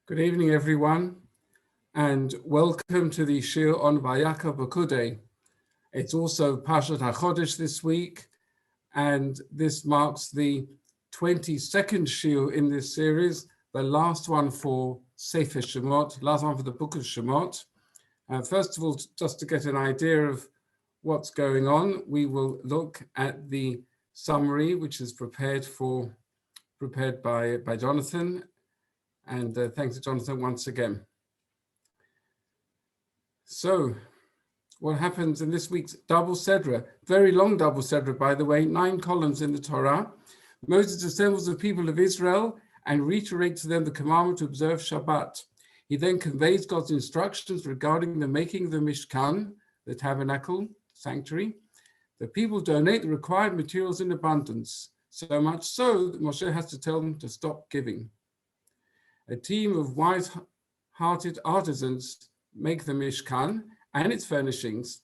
Good evening, everyone, and welcome to the Shul on Vayakhel-Pekudei. It's also Parshat HaChodesh this week, and this marks the 22nd Shul in this series, the last one for Sefer Shemot, last one for the book of Shemot. First of all, just to get an idea of what's going on, we will look at the summary, which is prepared by Jonathan. And thanks to Jonathan once again. So what happens in this week's double Sedra, very long double Sedra, by the way, 9 columns in the Torah. Moses assembles the people of Israel and reiterates to them the commandment to observe Shabbat. He then conveys God's instructions regarding the making of the Mishkan, the tabernacle, sanctuary. The people donate the required materials in abundance, so much so that Moshe has to tell them to stop giving. A team of wise-hearted artisans make the Mishkan and its furnishings,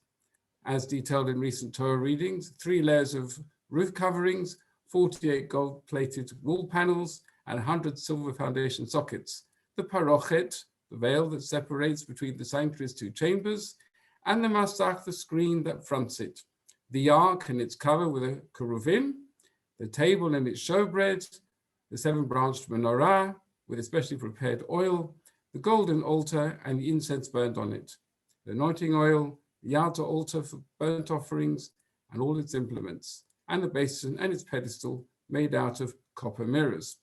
as detailed in recent Torah readings: 3 layers of roof coverings, 48 gold-plated wall panels, and 100 silver foundation sockets. The parochet, the veil that separates between the sanctuary's 2 chambers, and the masach, the screen that fronts it. The ark and its cover with a keruvim, the table and its showbread, the 7-branched menorah, with especially prepared oil, the golden altar and the incense burned on it, the anointing oil, the outer altar for burnt offerings and all its implements, and the basin and its pedestal made out of copper mirrors.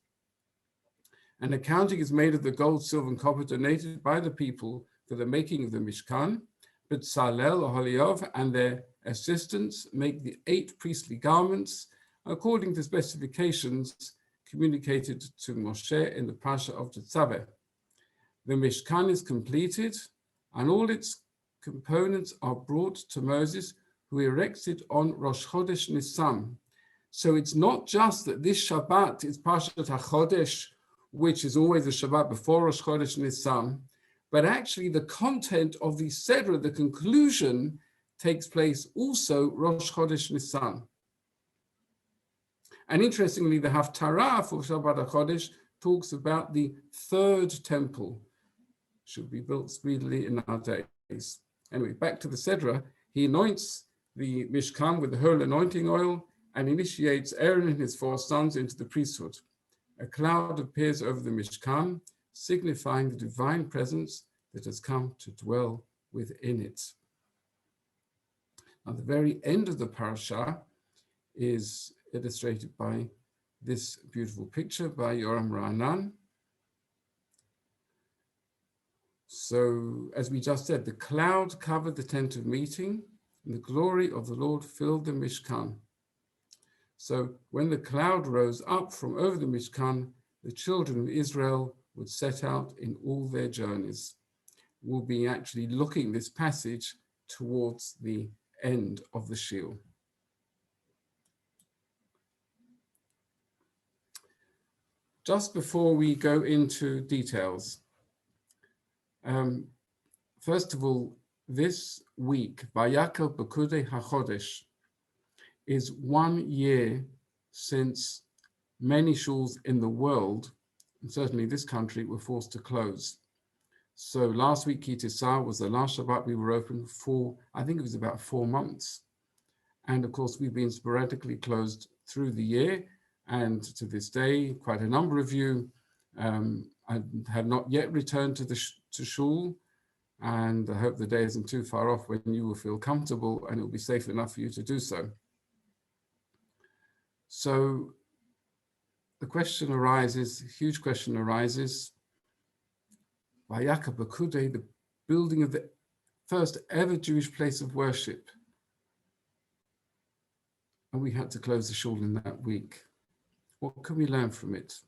An accounting is made of the gold, silver, and copper donated by the people for the making of the Mishkan. But Salel or Holiov and their assistants make the 8 priestly garments according to specifications communicated to Moshe in the Parsha of Tetzaveh. The Mishkan is completed, and all its components are brought to Moses, who erects it on Rosh Chodesh Nisan. So it's not just that this Shabbat is Parshat HaChodesh, which is always a Shabbat before Rosh Chodesh Nisan, but actually the content of the Seder, the conclusion, takes place also Rosh Chodesh Nisan. And interestingly, the Haftarah for Shabbat HaChodesh talks about the 3rd temple, should be built speedily in our days. Anyway, back to the Sedra. He anoints the Mishkan with the whole anointing oil and initiates Aaron and his 4 sons into the priesthood. A cloud appears over the Mishkan, signifying the divine presence that has come to dwell within it. Now, the very end of the parasha is illustrated by this beautiful picture by Yoram Ra'anan. So, as we just said, the cloud covered the tent of meeting, and the glory of the Lord filled the Mishkan. So, when the cloud rose up from over the Mishkan, the children of Israel would set out in all their journeys. We'll be actually looking this passage towards the end of the Shul. Just before we go into details, first of all, this week, Vayakhel-Pekudei HaChodesh, is 1 year since many shuls in the world, and certainly this country, were forced to close. So last week, Ki Tisar was the last Shabbat we were open for, I think it was about 4 months. And of course, we've been sporadically closed through the year. And to this day, quite a number of you have not yet returned to shul. And I hope the day isn't too far off when you will feel comfortable and it will be safe enough for you to do so. So the question arises, huge question arises, Vayakhel-Pekudei, the building of the first ever Jewish place of worship. And we had to close the shul in that week. What can we learn from it?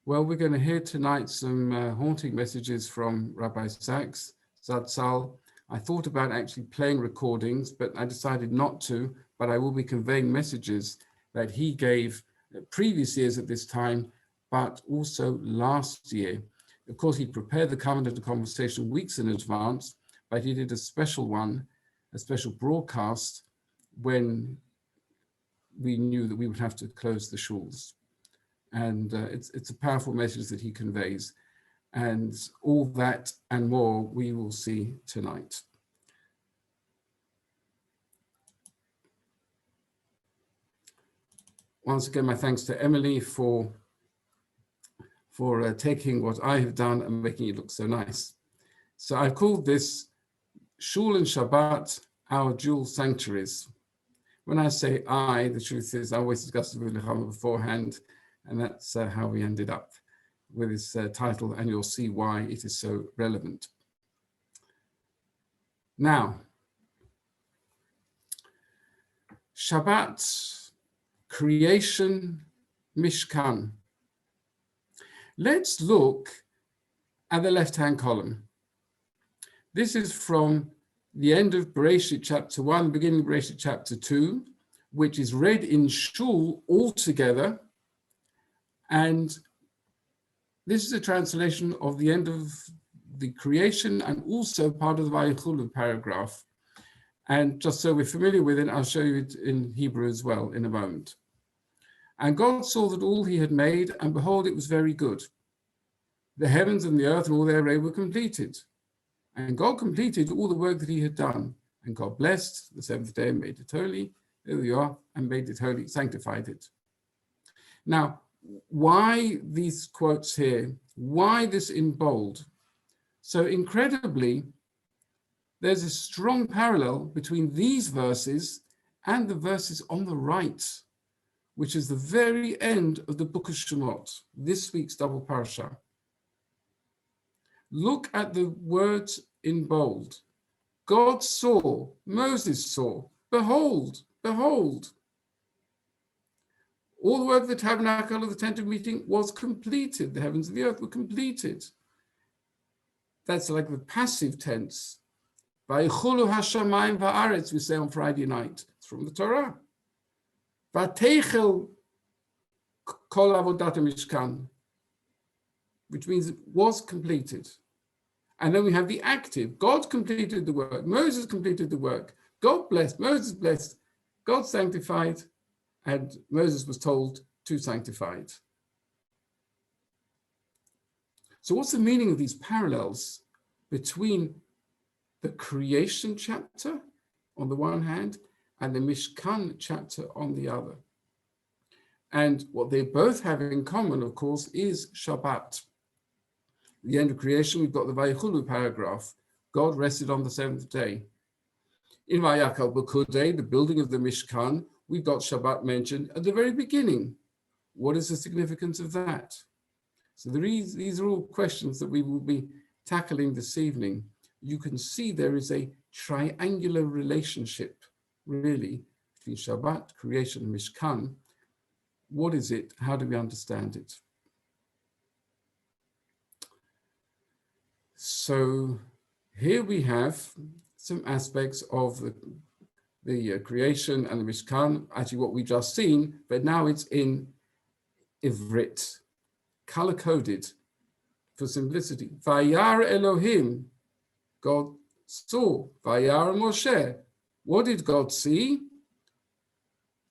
Well, we're going to hear tonight some haunting messages from Rabbi Sacks, Zatzal. I thought about actually playing recordings, but I decided not to, but I will be conveying messages that he gave previous years at this time, but also last year. Of course, he prepared the covenant of conversation weeks in advance, but he did a special one, a special broadcast when we knew that we would have to close the shuls. And it's a powerful message that he conveys. And all that and more we will see tonight. Once again, my thanks to Emily for taking what I have done and making it look so nice. So I've called this Shul and Shabbat, our dual sanctuaries. When I say I, the truth is I always discussed it with Nechama beforehand, and that's how we ended up with this title, and you'll see why it is so relevant. Now, Shabbat, creation, Mishkan. Let's look at the left-hand column. This is from the end of Bereshit chapter 1, beginning of Bereshit chapter 2, which is read in Shul altogether. And this is a translation of the end of the creation and also part of the Vayakhel paragraph. And just so we're familiar with it, I'll show you it in Hebrew as well in a moment. And God saw that all he had made, and behold, it was very good. The heavens and the earth and all their array were completed. And God completed all the work that he had done. And God blessed the seventh day and made it holy. There we are, and made it holy, sanctified it. Now, why these quotes here? Why this in bold? So incredibly, there's a strong parallel between these verses and the verses on the right, which is the very end of the book of Shemot, this week's double parasha. Look at the words in bold. God saw, Moses saw, behold, behold. All the work of the tabernacle of the tent of meeting was completed. The heavens and the earth were completed. That's like the passive tense. Vayichulu hashamayim va'aretz, we say on Friday night. It's from the Torah. Vayakhel kol avodat mishkan, which means it was completed. And then we have the active. God completed the work. Moses completed the work. God blessed. Moses blessed. God sanctified. And Moses was told to sanctify it. So what's the meaning of these parallels between the creation chapter on the one hand and the Mishkan chapter on the other? And what they both have in common, of course, is Shabbat. At the end of creation, we've got the Vayakhel paragraph. God rested on the seventh day. In Vayakhel-Pekudei, the building of the Mishkan, we've got Shabbat mentioned at the very beginning. What is the significance of that? So these are all questions that we will be tackling this evening. You can see there is a triangular relationship, really, between Shabbat, creation, and Mishkan. What is it? How do we understand it? So here we have some aspects of the creation and the Mishkan, actually what we've just seen, but now it's in Ivrit, color-coded for simplicity. Vayar Elohim, God saw. Vayar Moshe, what did God see?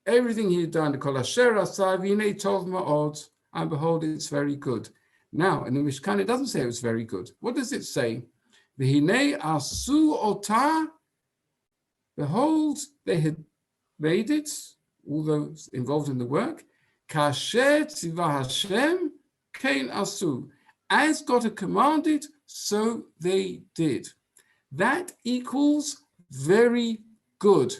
Everything he had done, Kol asher asa v'hinei tov ma'od, and behold, it's very good. Now, in the Mishkan, it doesn't say it was very good. What does it say? V'hinei asu ota, behold, they had made it, all those involved in the work. Kasher tzivah Hashem kein asu. As God had commanded, so they did. That equals very good.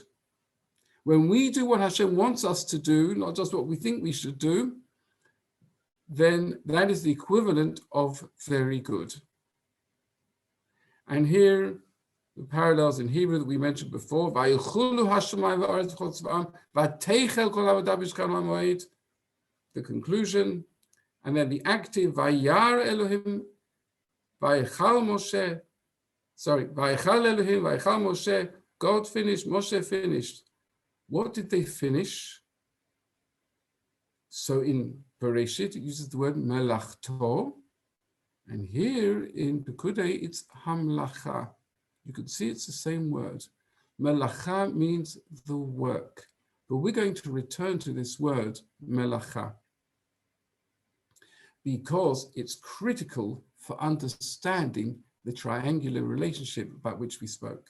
When we do what Hashem wants us to do, not just what we think we should do, then that is the equivalent of very good. And here, the parallels in Hebrew that we mentioned before, the conclusion, and then the active, Vayar Elohim, Vayakhel Moshe, Vayakhel Elohim, Vayakhel Moshe, God finished, Moshe finished. What did they finish? So in Bereshit, it uses the word melachto, and here in Pekudei, it's hamlacha. You can see it's the same word. Melacha means the work, but we're going to return to this word, melacha, because it's critical for understanding the triangular relationship about which we spoke.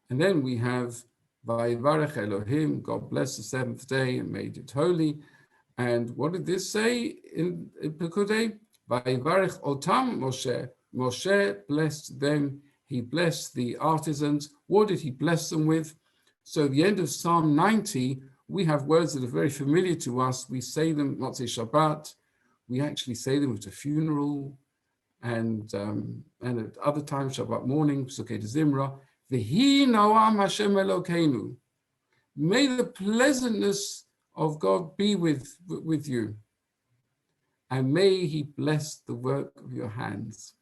And then we have Vayivarech Elohim, God blessed the seventh day and made it holy. And what did this say in Pekudei? Vayivarech Otam Moshe. Moshe blessed them. He blessed the artisans. What did he bless them with? So at the end of Psalm 90, we have words that are very familiar to us. We say them Motzei Shabbat. We actually say them at a funeral, and at other times, Shabbat morning, Psukei de Zimra. V'hi noam Hashem Elokeinu. May the pleasantness of God be with you, and may he bless the work of your hands,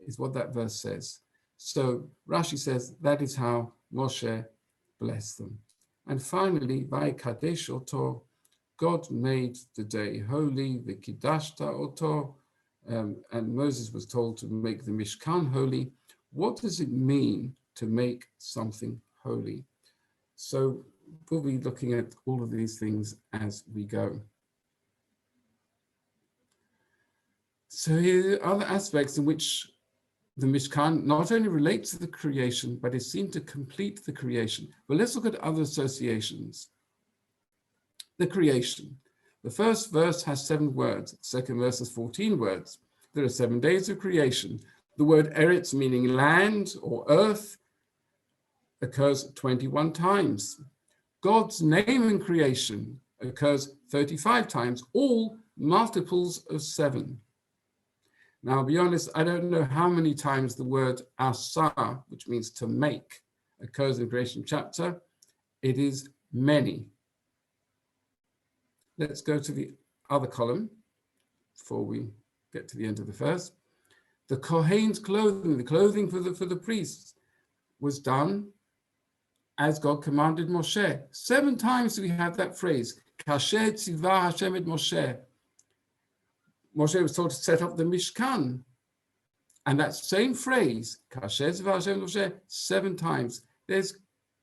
is what that verse says. So Rashi says that is how Moshe blessed them. And finally, Vayikadesh Oto, God made the day holy, V'kidashta Oto, and Moses was told to make the Mishkan holy. What does it mean to make something holy? So we'll be looking at all of these things as we go. So here are other aspects in which the Mishkan not only relates to the creation, but is seen to complete the creation. But let's look at other associations. The creation. The first verse has 7 words. The second verse has 14 words. There are 7 days of creation. The word eretz, meaning land or earth, occurs 21 times. God's name in creation occurs 35 times, all multiples of 7. Now, I'll be honest, I don't know how many times the word asa, which means to make, occurs in the creation chapter. It is many. Let's go to the other column before we get to the end of the verse. The Kohen's clothing, the clothing for the priests, was done as God commanded Moshe. 7 times do we have that phrase, Kasher tzivah Hashem et Moshe. Moshe was told to set up the Mishkan. And that same phrase, Kasher tzivah Hashem et Moshe, 7 times. There's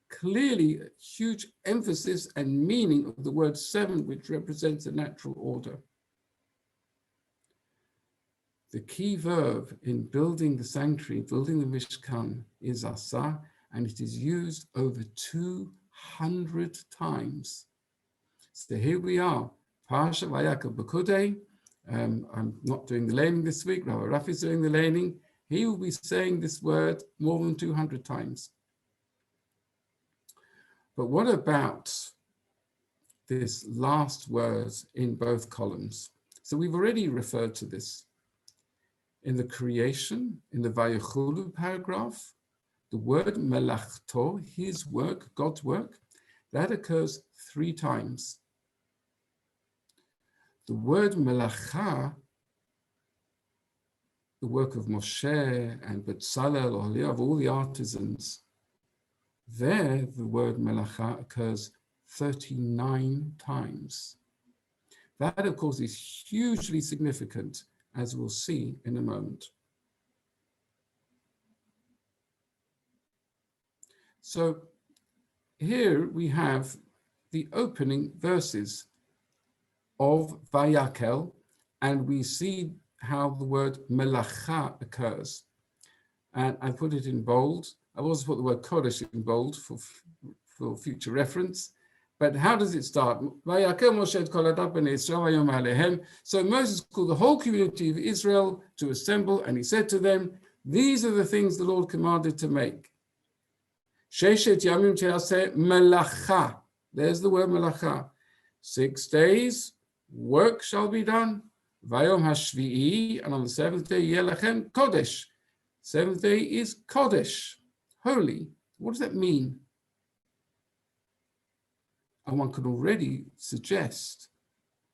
clearly a huge emphasis and meaning of the word 7, which represents a natural order. The key verb in building the sanctuary, building the Mishkan, is asa, and it is used over 200 times. So here we are, Parsha Vayakhel-Pekudei. I'm not doing the laning this week, Rabbi Rafi is doing the laning. He will be saying this word more than 200 times. But what about this last word in both columns? So we've already referred to this. In the creation, in the Vayakhulu paragraph, the word melachto, his work, God's work, that occurs 3 times. The word melacha, the work of Moshe and Betzalel, Oholiav, all the artisans, there the word melacha occurs 39 times. That, of course, is hugely significant, as we'll see in a moment. So here we have the opening verses of Vayakhel, and we see how the word melacha occurs. And I put it in bold. I've also put the word kodesh in bold for future reference. But how does it start? So Moses called the whole community of Israel to assemble, and he said to them, these are the things the Lord commanded to make. Sheshet yamim te'aseh melacha. There's the word melacha. 6 days, work shall be done. Vayom hashvi'i, and on the 7th day, yelachem kodesh. 7th day is kodesh, holy. What does that mean? And one could already suggest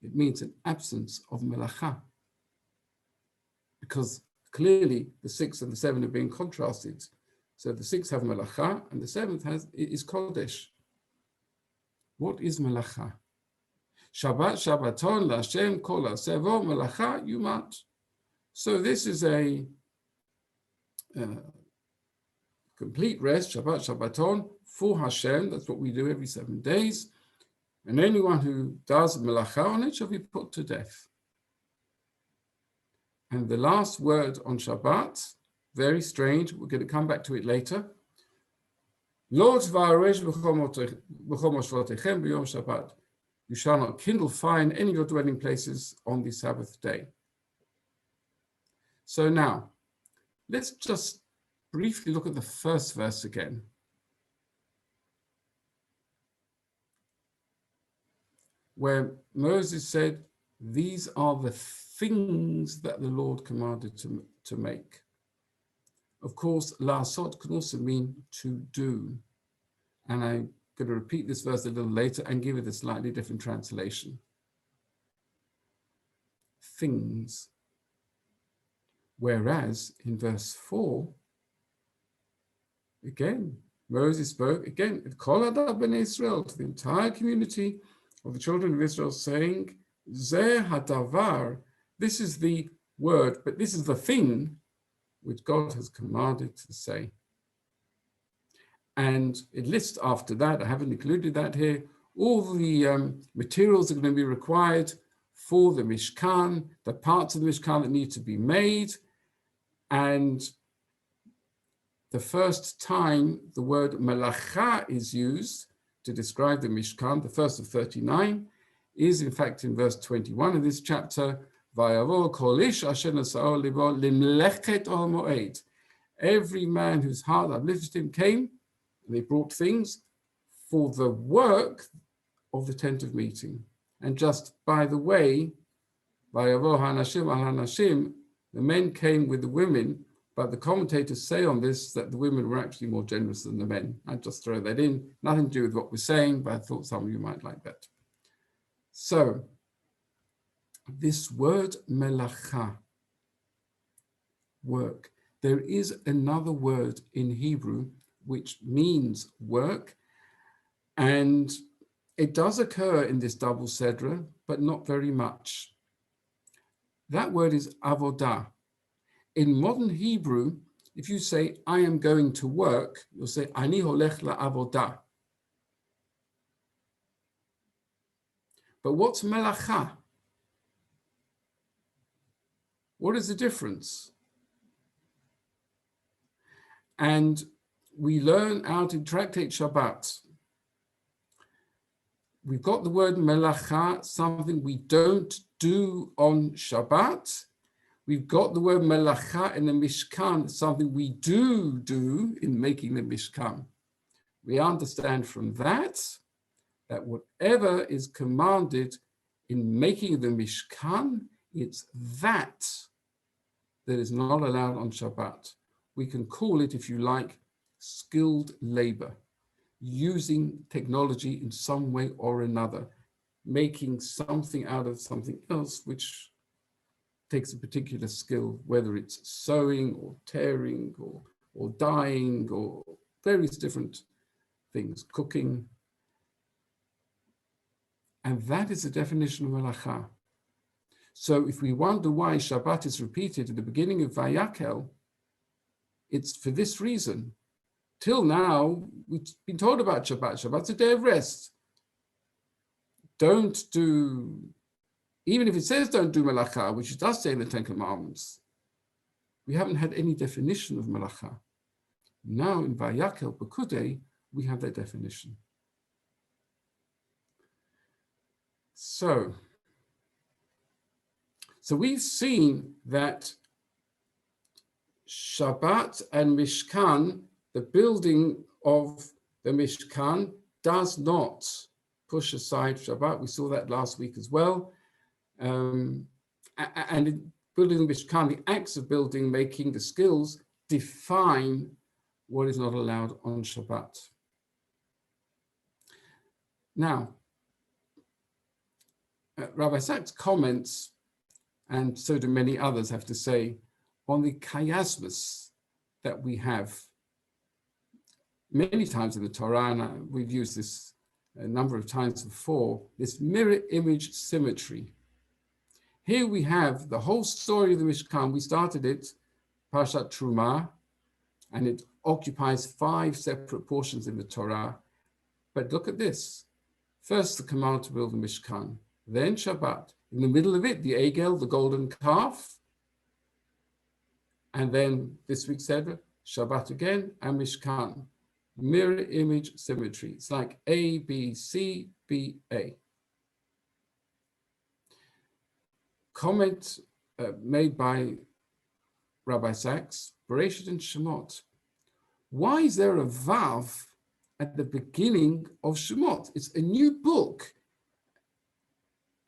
it means an absence of melacha, because clearly the 6 and the 7 are being contrasted. So the 6 have melacha and the 7th is kodesh. What is melacha? Shabbat Shabbaton Lashem Kol Sevo Melacha Yumat. So this is a complete rest, Shabbat Shabbaton, for Hashem. That's what we do every 7 days. And anyone who does melacha on it shall be put to death. And the last word on Shabbat, very strange, we're going to come back to it later. Lo tvaresh b'chol moshvotechem b'yom Shabbat. You shall not kindle fire in any of your dwelling places on the Sabbath day. So now, let's just briefly look at the first verse again. Where Moses said, these are the things that the Lord commanded to make. Of course, la'asot can also mean to do. And I'm going to repeat this verse a little later and give it a slightly different translation. Things. Whereas in verse 4, again, Moses spoke again, Kol Hadar Bnei Israel, to the entire community of the children of Israel, saying, Zeh hadavar, this is the word, but this is the thing which God has commanded to say. And it lists after that, I haven't included that here, all the materials that are going to be required for the Mishkan, the parts of the Mishkan that need to be made. And the first time the word malacha is used to describe the Mishkan, the first of 39, is in fact in verse 21 of this chapter. Every man whose heart uplifted him came, and they brought things for the work of the tent of meeting. And just by the way, the men came with the women, but the commentators say on this that the women were actually more generous than the men. I just throw that in, nothing to do with what we're saying, but I thought some of you might like that. So, this word melacha, work, there is another word in Hebrew which means work, and it does occur in this double sedra, but not very much. That word is avodah. In modern Hebrew, if you say, I am going to work, you'll say, Ani holech la'avodah. But what's melacha? What is the difference? And we learn out in Tractate Shabbat. We've got the word melacha, something we don't do on Shabbat. We've got the word melacha in the Mishkan, something we do in making the Mishkan. We understand from that whatever is commanded in making the Mishkan, it's that is not allowed on Shabbat. We can call it, if you like, skilled labor, using technology in some way or another, making something out of something else which takes a particular skill, whether it's sewing or tearing or dyeing or various different things, cooking. And that is the definition of melacha. So if we wonder why Shabbat is repeated at the beginning of Vayakhel, it's for this reason. Till now, we've been told about Shabbat. Shabbat's a day of rest. Don't do, even if it says don't do melacha, which it does say in the Ten Commandments, we haven't had any definition of melacha. Now in Vayakhel-Pekudei, we have that definition. So we've seen that Shabbat and Mishkan, the building of the Mishkan, does not push aside Shabbat. We saw that last week as well. And in building the Mishkan, the acts of building, making the skills, define what is not allowed on Shabbat. Now, Rabbi Sacks comments, and so do many others, have to say, on the chiasmus that we have many times in the Torah, and we've used this a number of times before, this mirror image symmetry. Here we have the whole story of the Mishkan. We started it, Parshat Trumah, and it occupies 5 separate portions in the Torah. But look at this. First, the command to build the Mishkan, then Shabbat. In the middle of it, the Egel, the golden calf. And then this week's Seder, Shabbat again, and Mishkan. Mirror image symmetry. It's like A, B, C, B, A. Comment made by Rabbi Sacks, Bereshit and Shemot. Why is there a Vav at the beginning of Shemot? It's a new book.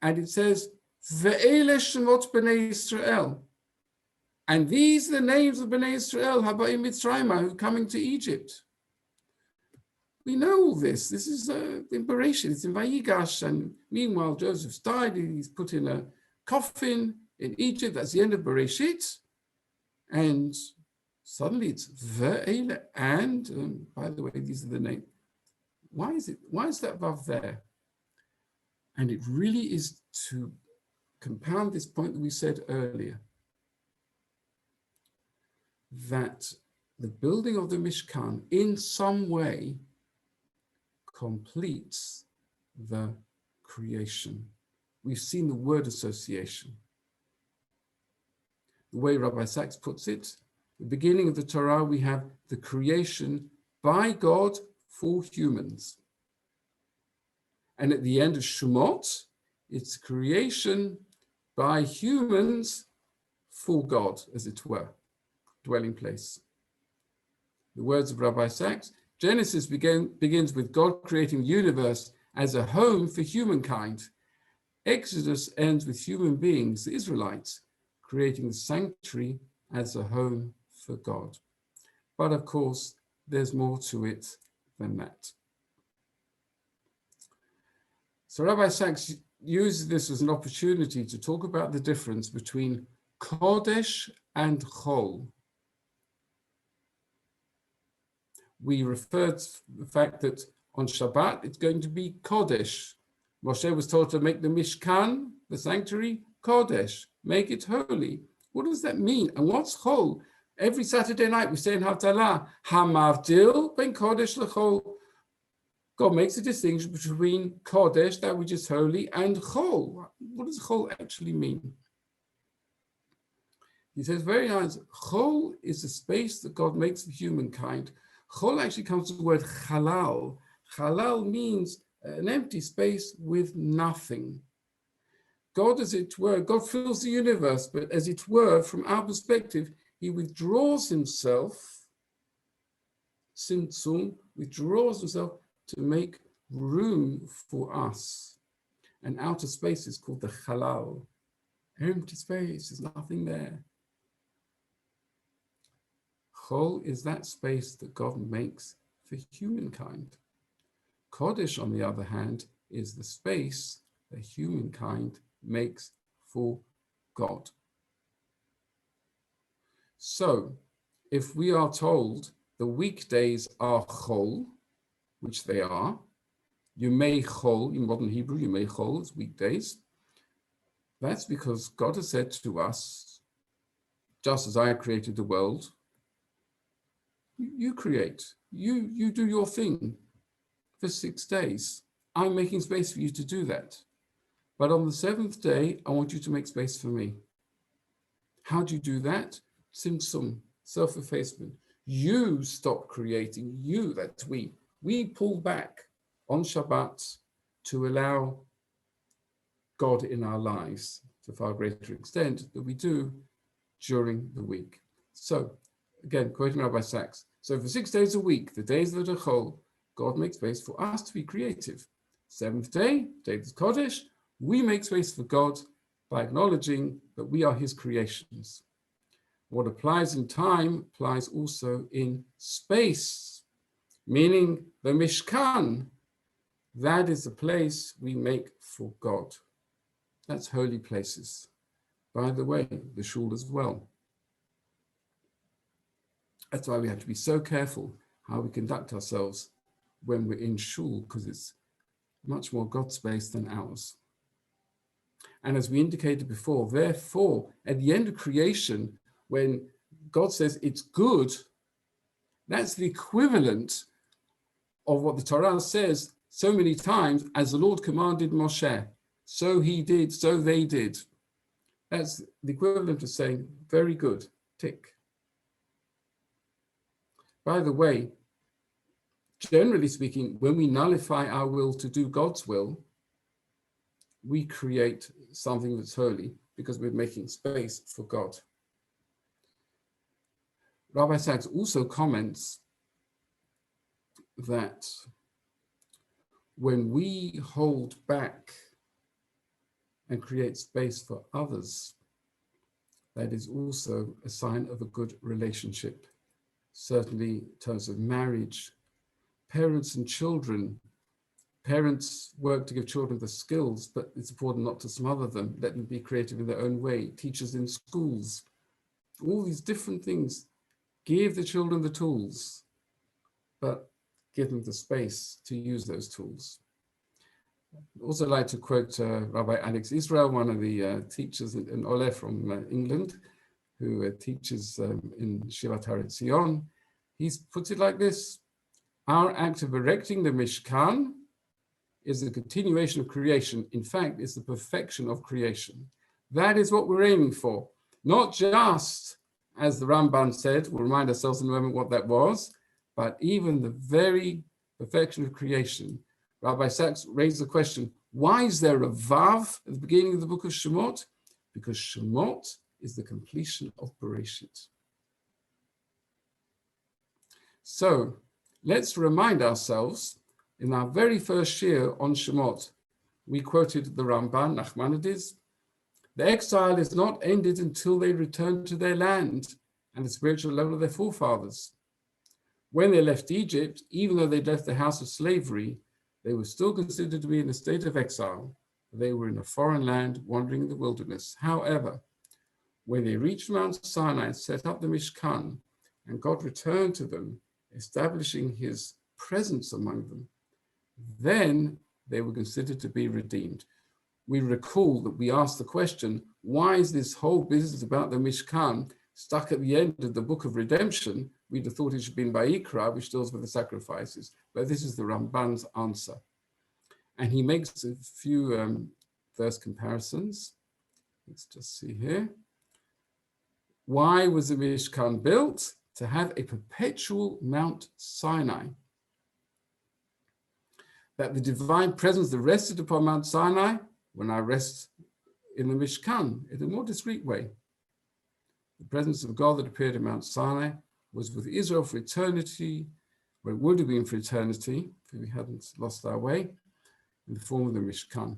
And it says, Ve'ele Shemot B'nai Yisrael. And these are the names of B'nai Yisrael, Haba'im Mitzrayim, who are coming to Egypt. We know all this. This is in Bereshit, it's in Vayigash. And meanwhile, Joseph's died. He's put in a coffin in Egypt. That's the end of Bereshit. And suddenly it's Ve'ele. And by the way, these are the names. Why is that Vav there? And it really is to compound this point that we said earlier, that the building of the Mishkan in some way completes the creation. We've seen the word association. The way Rabbi Sacks puts it, the beginning of the Torah, we have the creation by God for humans. And at the end of Shemot, it's creation by humans for God, as it were, dwelling place. The words of Rabbi Sacks, Genesis begins with God creating the universe as a home for humankind. Exodus ends with human beings, the Israelites, creating the sanctuary as a home for God. But of course, there's more to it than that. So Rabbi Sacks uses this as an opportunity to talk about the difference between Kodesh and Chol. We referred to the fact that on Shabbat, it's going to be Kodesh. Moshe was told to make the Mishkan, the sanctuary, Kodesh, make it holy. What does that mean? And what's Chol? Every Saturday night we say in Havdalah, Hamavdil ben Kodesh lechol. God makes a distinction between Kodesh, that which is holy, and Chol. What does Chol actually mean? He says very nice, Chol is a space that God makes for humankind. Chol actually comes from the word Halal. Halal means an empty space with nothing. God, as it were, God fills the universe, but as it were, from our perspective, he withdraws himself, Tzimtzum, withdraws himself to make room for us. And outer space is called the Halal. Empty space, there's nothing there. Chol is that space that God makes for humankind. Kodesh, on the other hand, is the space that humankind makes for God. So, if we are told the weekdays are Chol, which they are, Yomei Chol, in modern Hebrew, Yomei Chol is weekdays, that's because God has said to us, just as I created the world, you create, you do your thing for 6 days. I'm making space for you to do that. But on the seventh day, I want you to make space for me. How do you do that? Tzimtzum, self-effacement. You stop creating, that's we. We pull back on Shabbat to allow God in our lives to a far greater extent than we do during the week. So, again, quoting Rabbi Sacks, so for 6 days a week, the days that are Chol, God makes space for us to be creative. Seventh day, day of Kodesh, we make space for God by acknowledging that we are his creations. What applies in time applies also in space, meaning the Mishkan, that is the place we make for God. That's holy places. By the way, the Shul as well. That's why we have to be so careful how we conduct ourselves when we're in Shul, because it's much more God's space than ours. And as we indicated before, therefore, at the end of creation, when God says it's good, that's the equivalent of what the Torah says so many times, as the Lord commanded Moshe, so he did, so they did. That's the equivalent of saying, very good, tick. By the way, generally speaking, when we nullify our will to do God's will, we create something that's holy because we're making space for God. Rabbi Sacks also comments that when we hold back and create space for others, that is also a sign of a good relationship. Certainly in terms of marriage, parents and children. Parents work to give children the skills, but it's important not to smother them. Let them be creative in their own way. Teachers in schools, all these different things. Give the children the tools, but give them the space to use those tools. I'd also like to quote Rabbi Alex Israel, one of the teachers in Ole from England, who teaches in Shivat Har Etzion. He puts it like this: our act of erecting the Mishkan is the continuation of creation. In fact, it's the perfection of creation. That is what we're aiming for. Not just, as the Ramban said, we'll remind ourselves in a moment what that was, but even the very perfection of creation. Rabbi Sacks raised the question, why is there a Vav at the beginning of the book of Shemot? Because Shemot is the completion of Bereshit. So let's remind ourselves, in our very first year on Shemot, we quoted the Ramban, Nachmanides, the exile is not ended until they return to their land and the spiritual level of their forefathers. When they left Egypt, even though they'd left the house of slavery, they were still considered to be in a state of exile. They were in a foreign land, wandering in the wilderness. However, when they reached Mount Sinai and set up the Mishkan, and God returned to them, establishing his presence among them, then they were considered to be redeemed. We recall that we asked the question, why is this whole business about the Mishkan stuck at the end of the book of redemption? We'd have thought it should be in Vayikra, which deals with the sacrifices, but this is the Ramban's answer. And he makes a few verse comparisons. Let's just see here. Why was the Mishkan built? To have a perpetual Mount Sinai. That the divine presence that rested upon Mount Sinai will now rest in the Mishkan in a more discreet way. The presence of God that appeared in Mount Sinai was with Israel for eternity, where it would have been for eternity, if we hadn't lost our way, in the form of the Mishkan.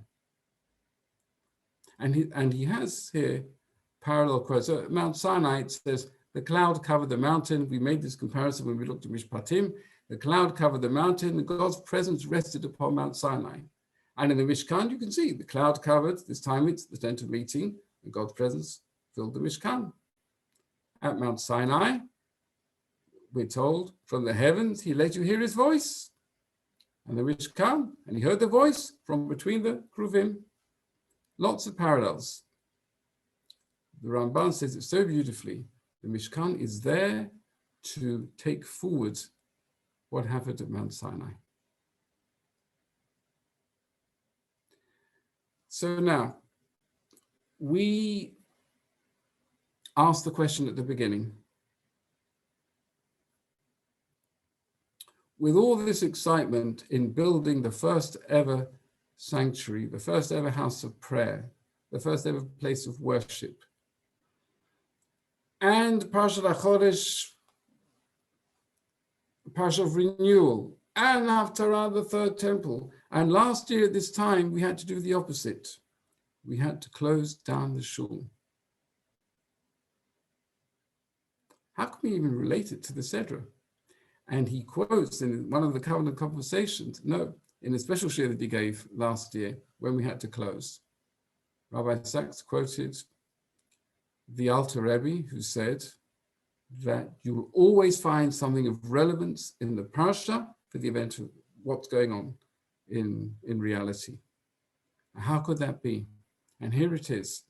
And he has here parallel quotes. So at Mount Sinai, it says, the cloud covered the mountain. We made this comparison when we looked at Mishpatim. The cloud covered the mountain, and God's presence rested upon Mount Sinai. And in the Mishkan, you can see the cloud covered, this time it's the tent of meeting, and God's presence filled the Mishkan. At Mount Sinai, we're told, from the heavens, he let you hear his voice. And the Mishkan, and he heard the voice from between the Kruvim. Lots of parallels. The Ramban says it so beautifully. The Mishkan is there to take forward what happened at Mount Sinai. So now, we asked the question at the beginning. With all this excitement in building the first ever sanctuary, the first ever house of prayer, the first ever place of worship, and Parshat HaChodesh, Parsha of renewal, and Haftarah, the third temple. And last year at this time, we had to do the opposite. We had to close down the shul. How can we even relate it to the Sedra? And he quotes in one of the covenant conversations, in a special share that he gave last year when we had to close. Rabbi Sacks quoted the Alter Rebbe, who said that you will always find something of relevance in the parsha for the event of what's going on in reality. How could that be? And here it is.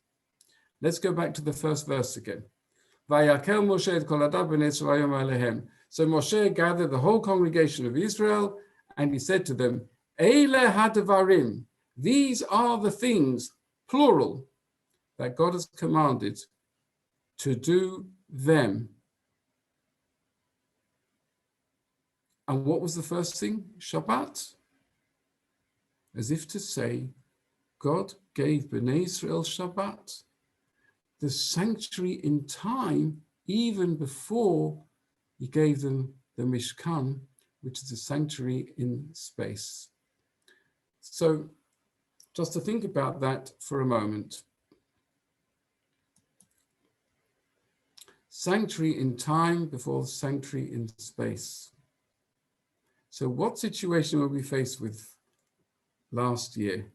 Let's go back to the first verse again. Vayakhel Moshe et kol hadav bnei Yisrael vayom alehem. So Moshe gathered the whole congregation of Israel, and he said to them, Eile hadvarim, these are the things, plural, that God has commanded to do them. And what was the first thing? Shabbat. As if to say, God gave Bnei Israel Shabbat, the sanctuary in time, even before he gave them the Mishkan, which is a sanctuary in space. So just to think about that for a moment. Sanctuary in time before sanctuary in space. So what situation were we faced with last year?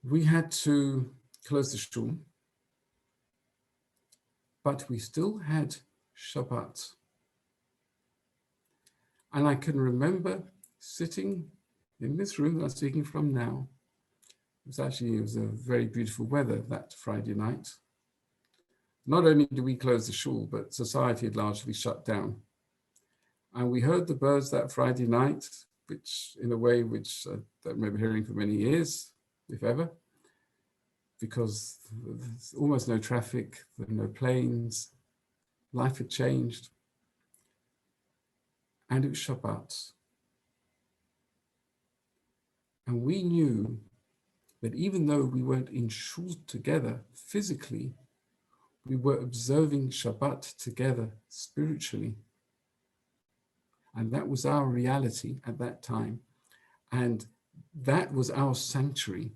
We had to close the shul, but we still had Shabbat. And I can remember sitting in this room that I'm speaking from now. It was a very beautiful weather that Friday night. Not only did we close the shul, but society had largely shut down. And we heard the birds that Friday night, which in a way which I don't remember hearing for many years, if ever, because there's almost no traffic, there were no planes, life had changed. And it was Shabbat. And we knew that even though we weren't in shul together physically, we were observing Shabbat together spiritually. And that was our reality at that time. And that was our sanctuary.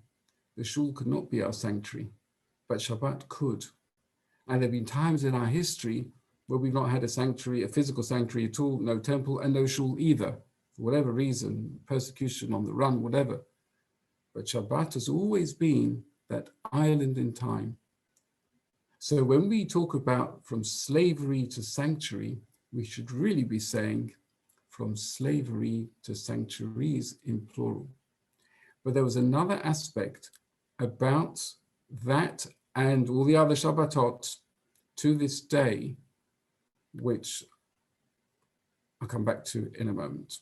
The shul could not be our sanctuary, but Shabbat could. And there have been times in our history where we've not had a sanctuary, a physical sanctuary at all, no temple and no shul either, for whatever reason, persecution on the run, whatever. But Shabbat has always been that island in time. So when we talk about from slavery to sanctuary, we should really be saying from slavery to sanctuaries in plural. But there was another aspect about that and all the other Shabbatot to this day, which I'll come back to in a moment.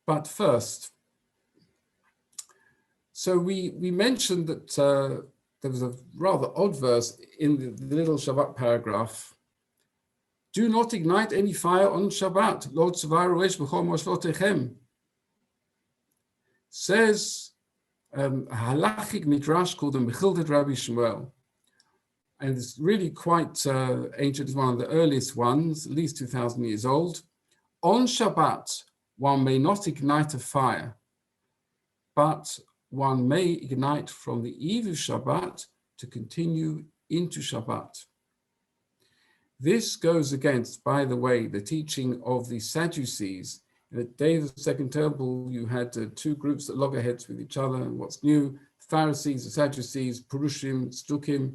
But first, so we mentioned that there was a rather odd verse in the little Shabbat paragraph. Do not ignite any fire on Shabbat. Lo tzvaru esh b'chol moshlotechem. Says a halachic midrash called the Mechildat Rabbi Shmuel. And it's really quite ancient. It's one of the earliest ones, at least 2,000 years old. On Shabbat, one may not ignite a fire, but one may ignite from the eve of Shabbat to continue into Shabbat. This goes against, by the way, the teaching of the Sadducees. In the days of the Second Temple, you had two groups at loggerheads with each other. And what's new? The Pharisees, the Sadducees, Purushim, Stukim.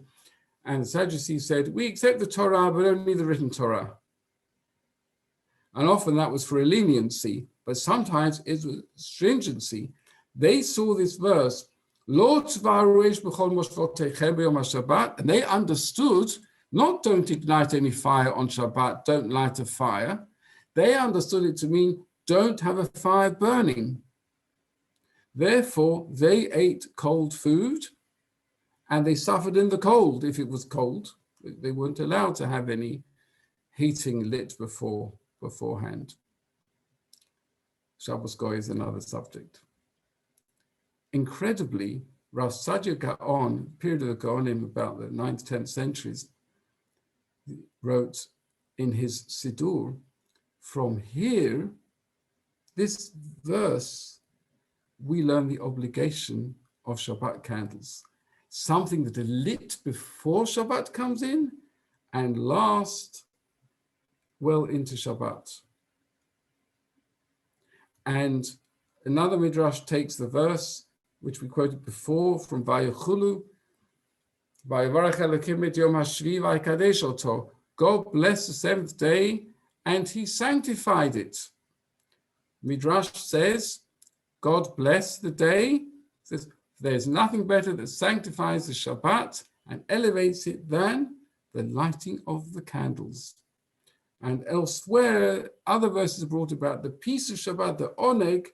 And the Sadducees said, we accept the Torah, but only the written Torah. And often that was for a leniency, but sometimes it was stringency. They saw this verse, Lo tzvaru esh b'chol moshlotechem b'yom HaShabbat, and they understood, not don't ignite any fire on Shabbat, don't light a fire. They understood it to mean don't have a fire burning. Therefore, they ate cold food and they suffered in the cold if it was cold. They weren't allowed to have any heating lit beforehand. Shabbos Goy is another subject. Incredibly, Rav Sadia Gaon, period of the Gaonim, about the 9th, 10th centuries, wrote in his Siddur, from here, this verse, we learn the obligation of Shabbat candles, something that is lit before Shabbat comes in and last well into Shabbat. And another midrash takes the verse which we quoted before from Vayakhulu, Vayakhel-Pekudei Yom HaShvi Vayikadesh Oto. God blessed the seventh day and he sanctified it. Midrash says, God bless the day. Says, there's nothing better that sanctifies the Shabbat and elevates it than the lighting of the candles. And elsewhere, other verses are brought about the peace of Shabbat, the oneg,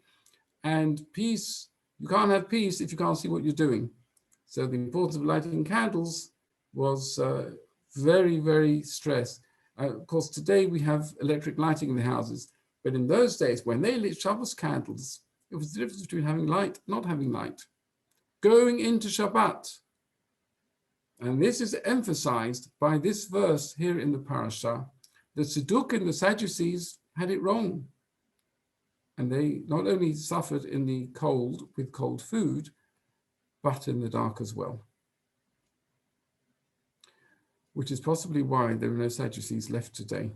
and peace. You can't have peace if you can't see what you're doing. So the importance of lighting candles was very, very stressed. Of course, today we have electric lighting in the houses, but in those days, when they lit Shabbos candles, it was the difference between having light, not having light. Going into Shabbat. And this is emphasized by this verse here in the parasha. The Tzeduk and the Sadducees had it wrong. And they not only suffered in the cold with cold food, but in the dark as well. Which is possibly why there are no Sadducees left today.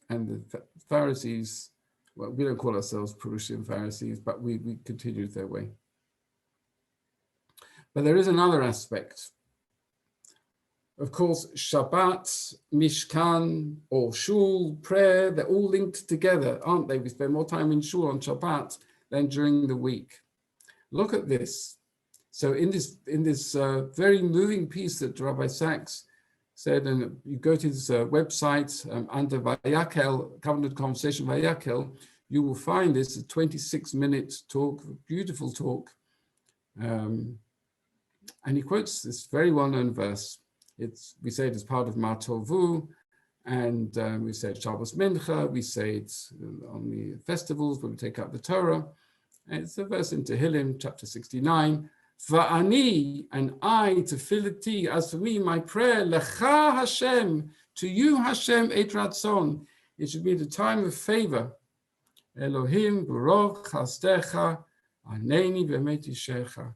And the Pharisees, well, we don't call ourselves Perusian Pharisees, but we continued their way. But there is another aspect. Of course, Shabbat, Mishkan, or Shul, prayer, they're all linked together, aren't they? We spend more time in Shul on Shabbat than during the week. Look at this. So in this very moving piece that Rabbi Sacks said, and you go to this website under Vayakhel, Covenant Conversation Vayakhel, you will find this a 26-minute talk, beautiful talk. And he quotes this very well-known verse. We say it as part of Ma Tovu, and we say it Shabbos Mincha, we say it on the festivals when we take out the Torah. And it's a verse in Tehillim, chapter 69. Va'ani, and I, tefillati, as for me, my prayer, lecha Hashem, to you Hashem et ratzon. It should be the time of favor. Elohim, Baruch, Chastecha, Aneni v'emet yishecha.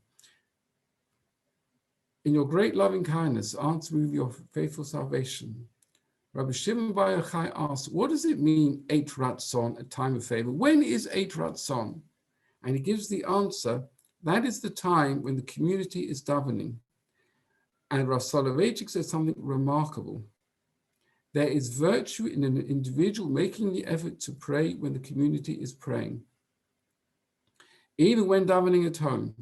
In your great loving kindness, answer me with your faithful salvation. Rabbi Shimon Bar Yochai asks, what does it mean, Eit Ratzon, a time of favor? When is Eit Ratzon? And he gives the answer, that is the time when the community is davening. And Rav Soloveitchik says something remarkable. There is virtue in an individual making the effort to pray when the community is praying, even when davening at home,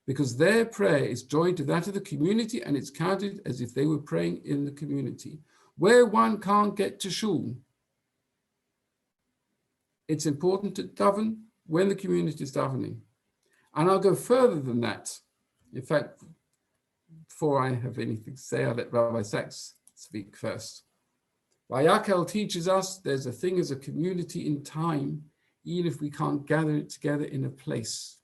because their prayer is joined to that of the community and it's counted as if they were praying in the community. Where one can't get to shul, it's important to daven when the community is davening. And I'll go further than that. In fact, before I have anything to say, I'll let Rabbi Sacks speak first. Vayakhel teaches us there's a thing as a community in time, even if we can't gather it together in a place.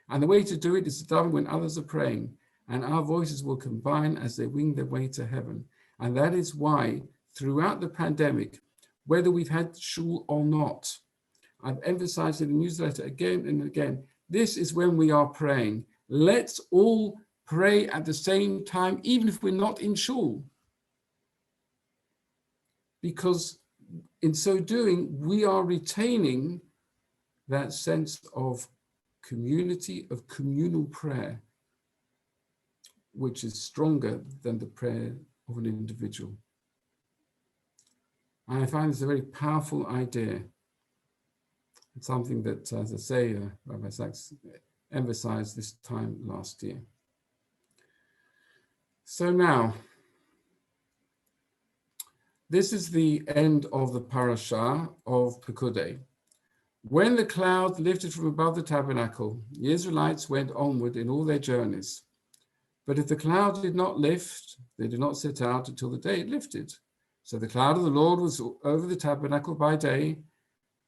And the way to do it is to daven when others are praying, and our voices will combine as they wing their way to heaven. And that is why throughout the pandemic, whether we've had shul or not, I've emphasized in the newsletter again and again, this is when we are praying. Let's all pray at the same time, even if we're not in shul. Because in so doing, we are retaining that sense of community, of communal prayer, which is stronger than the prayer of an individual. And I find this a very powerful idea. It's something that, as I say, Rabbi Sacks emphasized this time last year. So now, this is the end of the parasha of Pekudei. When the cloud lifted from above the tabernacle, the Israelites went onward in all their journeys. But if the cloud did not lift, they did not set out until the day it lifted. So the cloud of the Lord was over the tabernacle by day,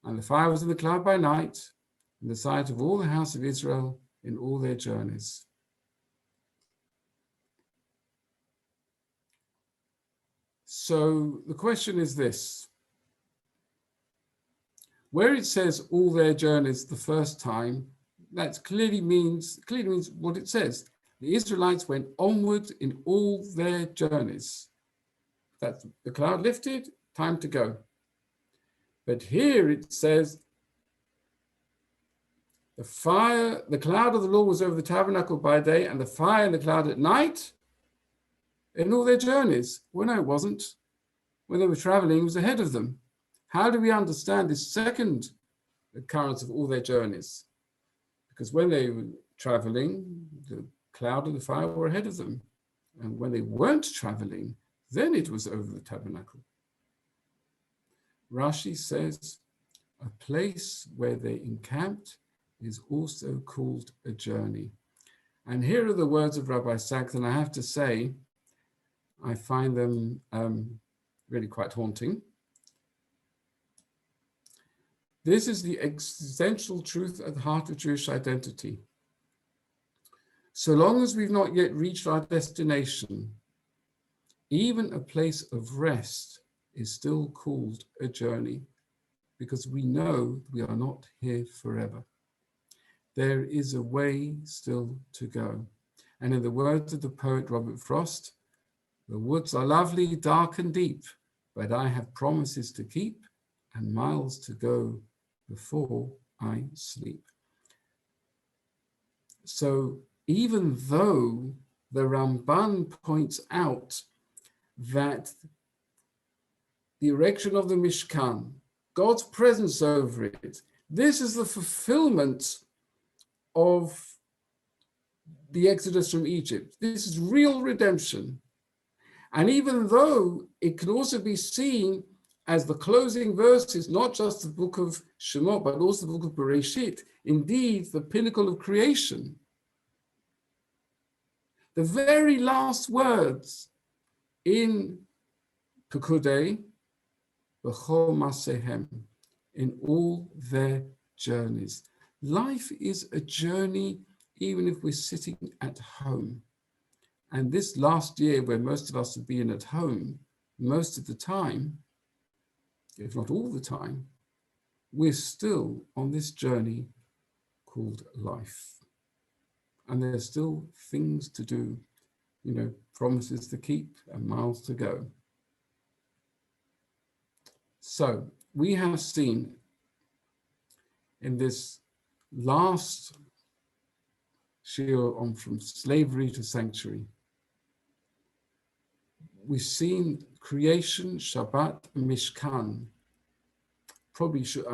and the fire was in the cloud by night, in the sight of all the house of Israel in all their journeys. So the question is this. Where it says all their journeys the first time, that clearly means what it says. The Israelites went onward in all their journeys. That's the cloud lifted, time to go. But here it says, the cloud of the Lord was over the tabernacle by day, and the fire and the cloud at night in all their journeys. Well, no, it wasn't. When they were traveling, it was ahead of them. How do we understand this second occurrence of all their journeys? Because when they were traveling, the cloud and the fire were ahead of them. And when they weren't traveling, then it was over the tabernacle. Rashi says, a place where they encamped is also called a journey. And here are the words of Rabbi Sacks, and I have to say, I find them really quite haunting. This is the existential truth at the heart of Jewish identity. So long as we've not yet reached our destination, even a place of rest is still called a journey, because we know we are not here forever. There is a way still to go. And in the words of the poet Robert Frost, the woods are lovely, dark and deep, but I have promises to keep and miles to go before I sleep. So even though the Ramban points out that the erection of the Mishkan, God's presence over it, this is the fulfillment of the Exodus from Egypt. This is real redemption. And even though it can also be seen as the closing verses, not just the book of Shemot, but also the book of Bereshit, indeed the pinnacle of creation, the very last words in Pekudei, B'chol Masehem, in all their journeys. Life is a journey, even if we're sitting at home. And this last year, where most of us have been at home, most of the time, if not all the time, we're still on this journey called life. And there's still things to do, promises to keep and miles to go. So we have seen in this last shiur on from slavery to sanctuary, we've seen creation, Shabbat, Mishkan. I probably should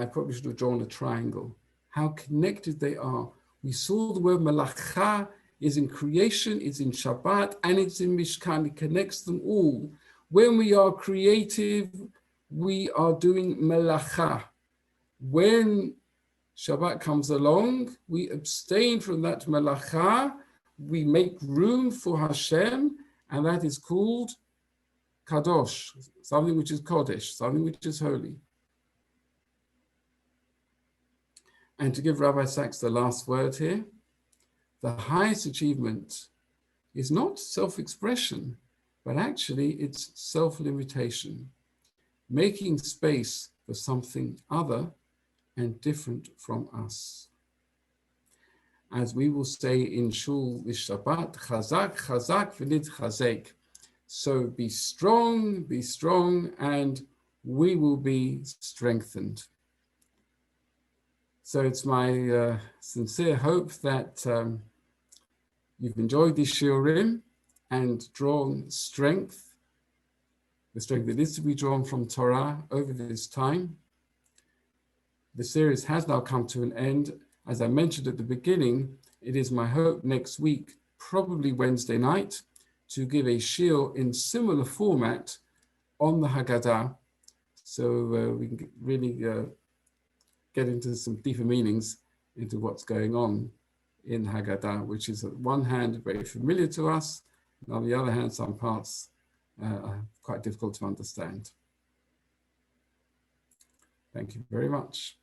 have drawn a triangle. How connected they are. We saw the word malacha is in creation, it's in Shabbat, and it's in Mishkan. It connects them all. When we are creative, we are doing malacha. When Shabbat comes along, we abstain from that malacha. We make room for Hashem, and that is called kadosh, something which is kodesh, something which is holy. And to give Rabbi Sacks the last word here, the highest achievement is not self-expression, but actually it's self-limitation, making space for something other and different from us. As we will say in Shul and Shabbat, chazak, chazak, v'nid chazek. So be strong, and we will be strengthened. So it's my sincere hope that you've enjoyed these shiurim and drawn strength, the strength that is to be drawn from Torah over this time. The series has now come to an end. As I mentioned at the beginning, it is my hope next week, probably Wednesday night, to give a shiur in similar format on the Haggadah, so we can really get into some deeper meanings into what's going on in Haggadah, which is on one hand very familiar to us, and on the other hand, some parts are quite difficult to understand. Thank you very much.